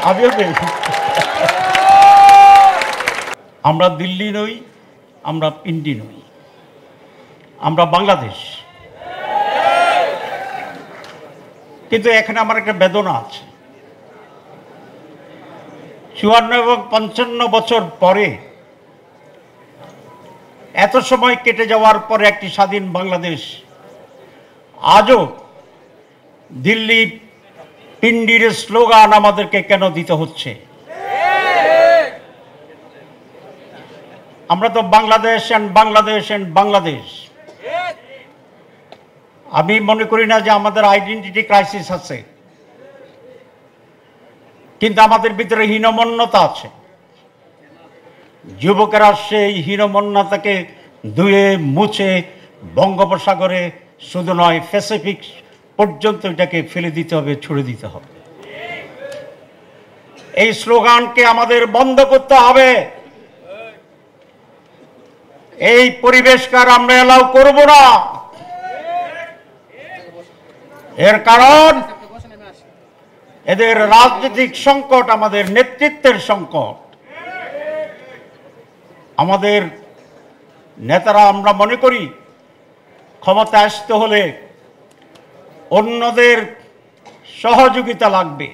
আমিও নেই। আমরা দিল্লি নই, আমরা পিন্ডি নই, আমরা বাংলাদেশ। কিন্তু এখানে আমার একটা বেদনা আছে। ৫৪ এবং ৫৫ বছর পরে, এত সময় কেটে যাওয়ার পরে একটি স্বাধীন বাংলাদেশ আজও দিল্লি পিন্ডির স্লোগান আমাদেরকে কেন দিতে হচ্ছে? আমরা তো বাংলাদেশ অ্যান্ড বাংলাদেশ অ্যান্ড বাংলাদেশ। আমি মনে করি না যে আমাদের আইডেন্টিটি ক্রাইসিস আছে, কিন্তু আমাদের ভিতরে হীনমন্যতা আছে। যুবকেরা সেই হীনমন্যতাকে ধুয়ে মুছে বঙ্গোপসাগরে শুধু নয়, প্যাসিফিক পর্যন্ত এটাকে ফেলে দিতে হবে, ছুড়ে দিতে হবে। এই স্লোগানকে আমাদের বন্ধ করতে হবে। এই পরিবেশকার আমরা এলাও করব না। এর কারণ এদের রাজনৈতিক সংকট, আমাদের নেতৃত্বের সংকট। আমাদের নেতারা, আমরা মনে করি ক্ষমতা আসতে হলে অন্যদের সহযোগিতা লাগবে,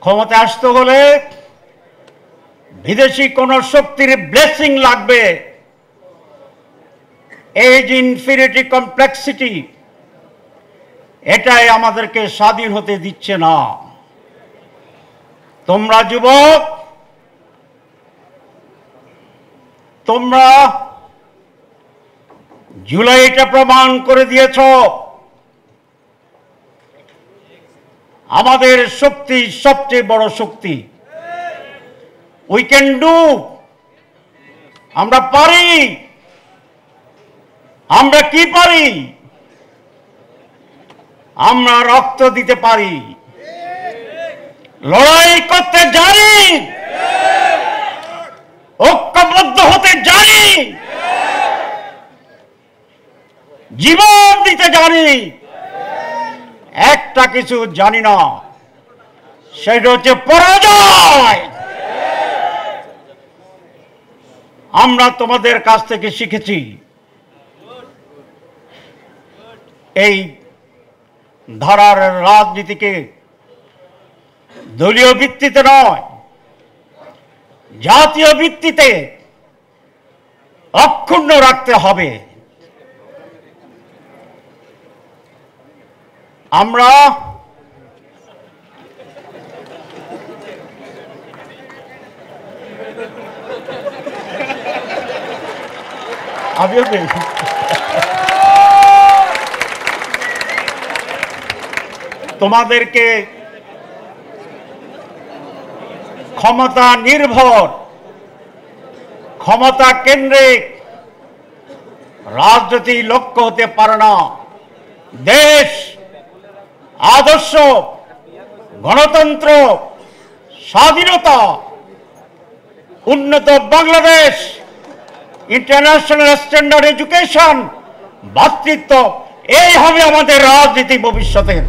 ক্ষমতা আসতে হলে বিদেশি কোন শক্তির ব্লেসিং লাগবে। এই যে ইনফিনিটি কমপ্লেক্সিটি, এটাই আমাদেরকে স্বাধীন হতে দিচ্ছে না। তোমরা যুবক, তোমরা জুলাইটা প্রমাণ করে দিয়েছ আমাদের শক্তি সবচেয়ে বড় শক্তি। উই ক্যান ডু, আমরা পারি। আমরা কি পারি? আমরা রক্ত দিতে পারি, লড়াই করতে জানি, ঐক্যবদ্ধ হতে জানি, জীবন দিতে জানি। একটা কিছু জানি না, সেটা হচ্ছে পরাজয়। আমরা তোমাদের কাছ থেকে শিখেছি এই ধারার রাজনীতিকে দলীয় ভিত্তিতে নয়, জাতীয় ভিত্তিতে অক্ষুণ্ণ রাখতে হবে। আমরা তোমাদেরকে ক্ষমতা নির্ভর, ক্ষমতা কেন্দ্রিক রাজনীতি লক্ষ্য হতে পারে না। দেশ, আদর্শ, গণতন্ত্র, স্বাধীনতা, উন্নত বাংলাদেশ, ইন্টারন্যাশনাল স্ট্যান্ডার্ড এডুকেশন, ভ্রাতৃত্ব, এই হবে আমাদের রাজনীতি ভবিষ্যতের।